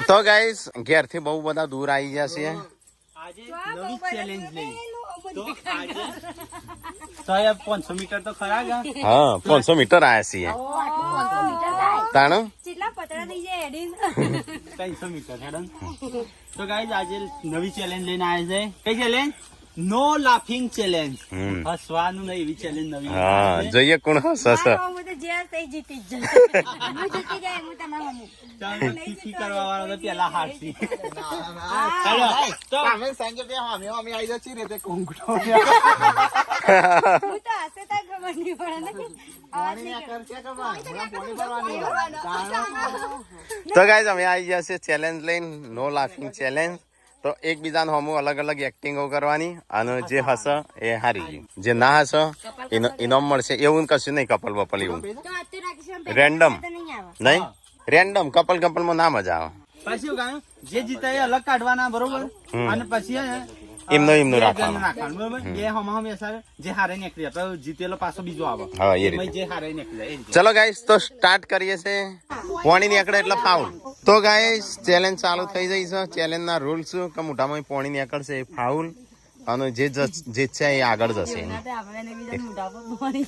તો ગાઈસ ઘેર થી બહુ બધા દૂર આવી ગયા છે આજે નવી ચેલેન્જ લઈ તો આજે તો 500 મીટર તો ખરા ગા હા 500 મીટર આયા છીએ તાણો કેટલા પતરા થઈ જાય એડિન 300 મીટર હેડન તો ગાઈસ આજે નવી ચેલેન્જ લઈને આવ્યા છે કઈ ચેલેન્જ નો લાફિંગ ચેલેન્જ હસવાનું નહીં એવી ચેલેન્જ નવી હા જોઈએ કોણ હસશે હું તો જે તે જીતી જ જાય હું જીતી જાય હું તમારા મમ્મી ચાલો કી કરવા વાળો તો પેલા હારસી હેલો તો અમે સંગે બે અમે આવી જતી રે તે કોંગટો હું તો હસે તા ખબર નહીં પડે ને પાણી આ કરશે કે પાણી ભરવાની તો ગાઈસ અમે આવી ગયા છે ચેલેન્જ લઈને નો લાફિંગ ચેલેન્જ તો એકબીજાને હમું અલગ અલગ એક્ટિંગો કરવાની અને જે હશે એ હારી ગયું જે ના હશે ઇનામ મળશે એવું કશું નહીં કપલ બપલ એવું તો આતે રાખીશું રેન્ડમ તો નહીં આવે નહીં રેન્ડમ કપલ કપલમાં ના મજા આવે પછી ગાયું જે જીતા એ અલગ કાઢવાના બરોબર અને પછી એમનું રાખવાનું બરોબર બે હમેશા જે હારે નીકળી જાય જીતેલો પાછો બીજો આવે હા એ એમાં રીતે જે હારે નીકળી જાય એ રીતે. ચલો ગાઈસ તો સ્ટાર્ટ કરીએ છે પોણી નીકળે એટલે ફાઉલ તો ગાઈસ ચેલેન્જ ચાલુ થઈ જઈ છે ચેલેન્જ ના રૂલ્સ કે મોઢામાં પોણી નીકળશે એ ફાઉલ અને જે છે એ આગળ જશે આપણે બીજા મોઢા પર પાણી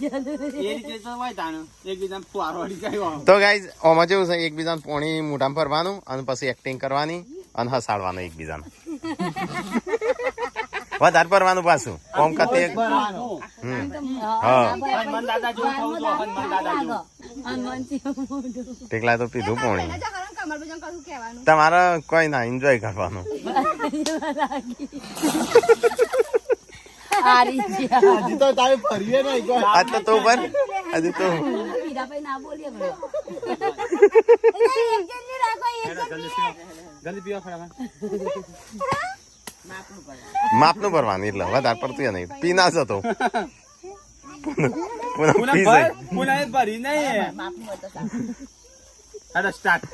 એ રીતે તો હોય તાણે એકબીજાને ફુવારો વળી જાય તો ગાઈસ આમાં જેવું છે એકબીજાને પોણી મોઢામાં ભરવાનું અને પછી એક્ટિંગ કરવાની અને હસાડવાનું એકબીજાને વધારે ભરવાનું પાછું કોમ કરતે હા હનુમાન દાદા જેવું થવું જોઈએ હનુમાન દાદા જેવું ટેકલા તો પીધું પોણી તમારે કોઈ ના એન્જોય કરવાનું હજી તો તારે ફરીએ નહીં કોઈ આજ તો તું પર હજી તો જલ્દી પીવા ફટાફટ માપનું ભરવાનું એટલે વધારે પડતું નહીં પી ના જતો પુના ભરી નહીં હેડો સ્ટાર્ટ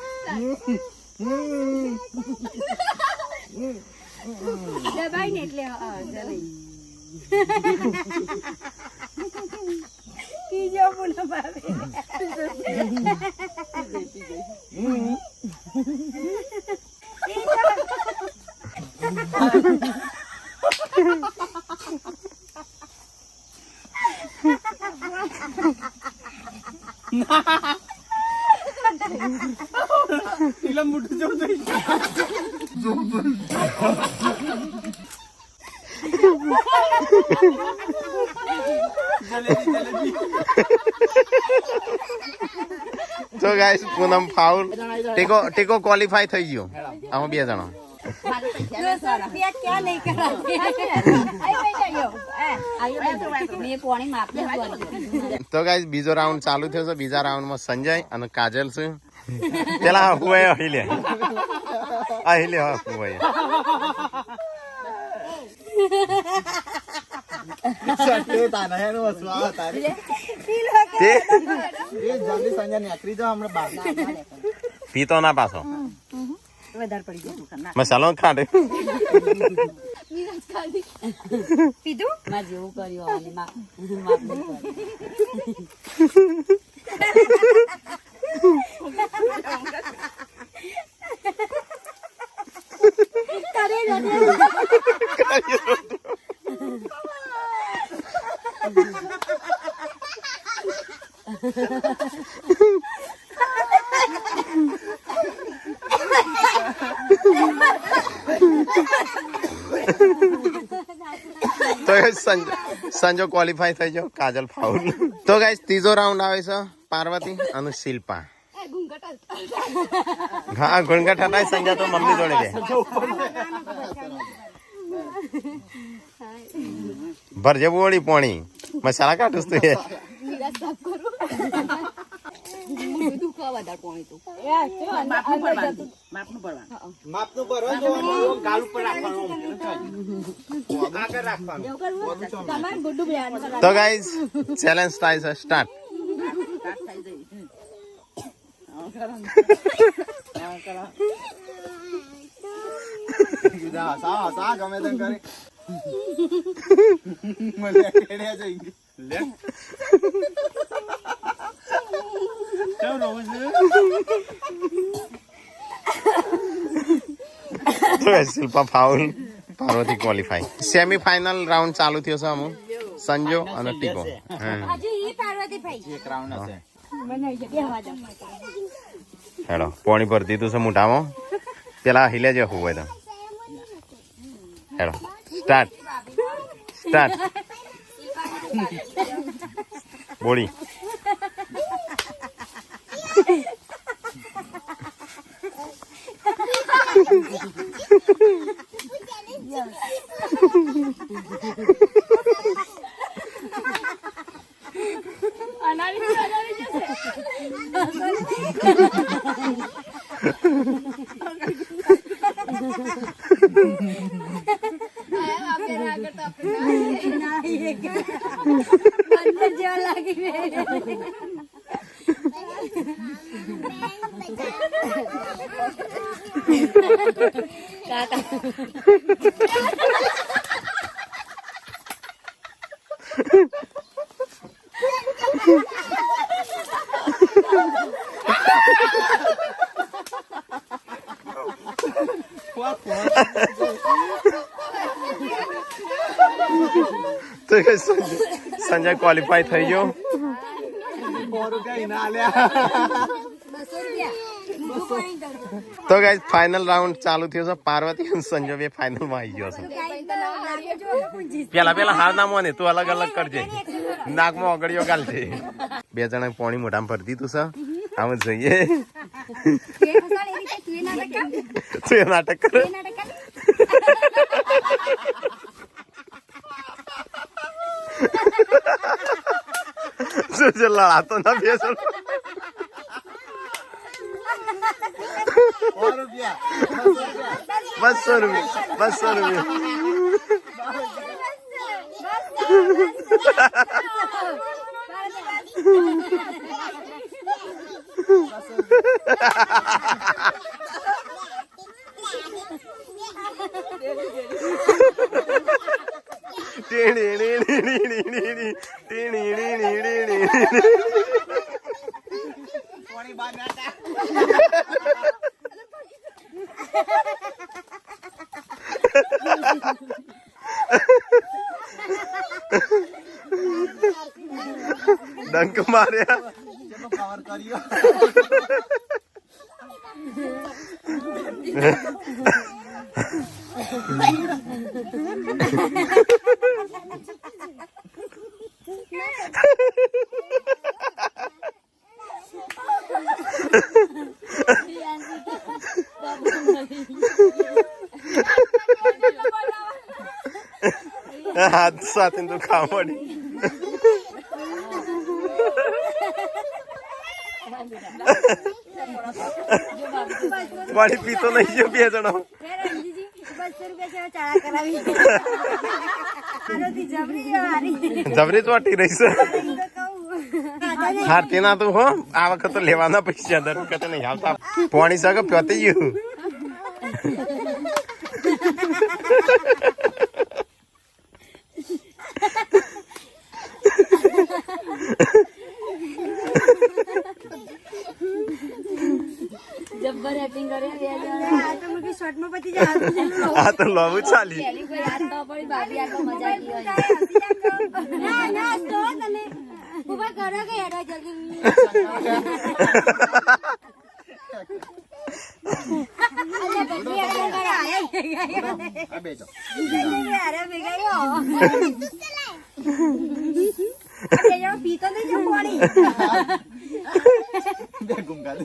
દબાઈ ને એટલે પીજો પુના ભાવે એટલે મોટું જવું થઈ તો ગાઈસ પૂનમ ફાઉલ ટેકો ક્વોલિફાય થઈ ગયો આમાં 2 જણા क्या नहीं कराते તો ગાઈસ બીજો રાઉન્ડ ચાલુ થયો છે બીજા રાઉન્ડમાં સંજય અને કાજલ છે પેલા હુવાય अहिले હા હુવાય સટે તાના એનો વસવા તારે તે એ જલ્દી સંજય નીકળી જાવ હમણાં બહાર પીતો ના પાછો વધારે પડી ગયું મસાલો ખાડે પીધું માં જેવું કર્યું તો સંજો ક્વોલિફાય થઈ ગયો કાજલ ફાઉલ તો ગાઈસ ત્રીજો રાઉન્ડ આવે છે પાર્વતી અને શિલ્પા હા ગુણગટ હટાય સંજય તો મમ્મી જોડે દે ભરજે બોળી પોણી મસાલા કાઢુસ તું માપનું ભરવાનું ગાલ ઉપર રાખવાનું આગળ રાખવાનું તો ગાઈસ ચેલેન્જ થાય છે સ્ટાર્ટ સા ગમે તેમ કરે મને કેડે જઈ લે ચાલો રોજ તો Shilpa foul, Parvati qualify. Semifinal round ચાલુ થયો છે અમુ સંજો અને ટીકો. હજુ ઈ પાર્વતી ભાઈ એક રાઉન્ડ હશે. હેડો પાણી ભરી દીધું છે મોઢામાં. પેલા हिले જે હોય તો હેડો સ્ટાર્ટ બોડી. અંદર જેવા લાગી રહ્યા. તો સંજય ક્વોલિફાય થઈ ગયો. 100 રૂપિયા ઇનામ આલ્યા. 200 રૂપિયા. બીજું પાણી દઉં. તો ગાઈસ ફાઇનલ રાઉન્ડ ચાલુ થયો છે. પાર્વતી અને સંજય બે ફાઇનલ માં આવી ગયો છે. કાંઈ તો લાગે જો પૂંજી. પેલા હાર ના મોને તું અલગ અલગ કરજે. નાકમાં ઓગળીઓ ગાલજે. બે જણા પાણી મોઢામાં ભરી દીધું છે. આમ જઈએ. કે ખસાડ એવી કઈ તું નાટક કર. તું એ નાટક કર. એ નાટક કર. જો લડાતો ના બેસો. 100 રૂપિયા. 200 રૂપિયા. પાણી બહાર નાખા. ડંક માર્યા. ચલો કવર કર્યો. હાથ સાથે તું ખાવા મળી. પાણી પીતો નહીં ગયો બે જણો. રંજીજી 200 રૂપિયા ચાળા કરાવી. પાર્વતી જબરી હારી. જબરી ચોટી રહી છે. હાર તેના તું હો આ વખત તો લેવાના પૈસા દર વખતે નહીં આવતા. પાણી સગ પતી ગયું. જબ્બર એક્ટિંગ કરે આ તો મુકી શોર્ટ માં પતી જાય. આ તો લોવું ચાલી. પેલી કોઈ યાદ ન પડી ભાભી આ તો મજા આવી. ના ના તો તને ઉભા કરો કે હેડો જલ્દી. અલ્યા બધી હેડો કરે આયા. આ બેજો. અરે ભેગાયો. અરે યો પીતો નહીં જો પાણી. બે ગુંગા દે.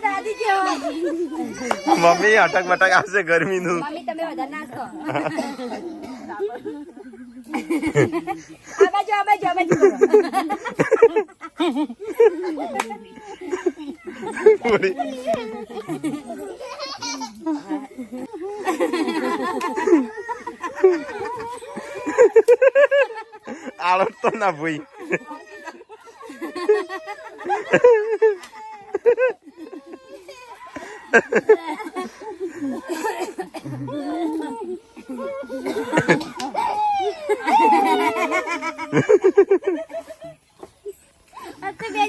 દાદી કેવો. મમ્મી અટક બટક આવશે ગરમી નું. મમ્મી તમે વધારે નાખો. આ બાજુ આળસ તો ના ભાઈ.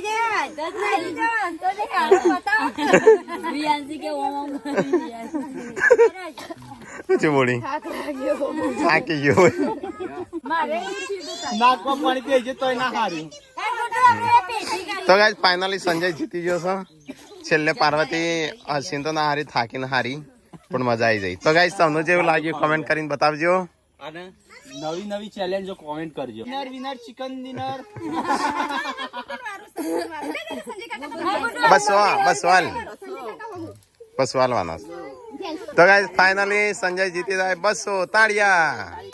ને હાથ જ નહીં તો ને હાથ બતાવો રિયાન્સી કે ઓમ શું બોલી થાકી ગયો મારે નાકમાં પાણી પી છે તોય ના હારી. તો ગાઈસ ફાઇનલી સંજય જીતી ગયો છે. છેલ્લે પાર્વતી હસીન તો ના હારી, થાકીને હારી, પણ મજા આવી જાય. તો ગાઈસ તમને જેવું લાગ્યું કમેન્ટ કરીને બતાવજો. અને નવી નવી ચેલેન્જો કોમેન્ટ કરજો. Winner winner chicken dinner. બસ વાલવાના. તો ગાઈસ ફાઇનલી સંજય જીતી જાય 200 તાળિયા.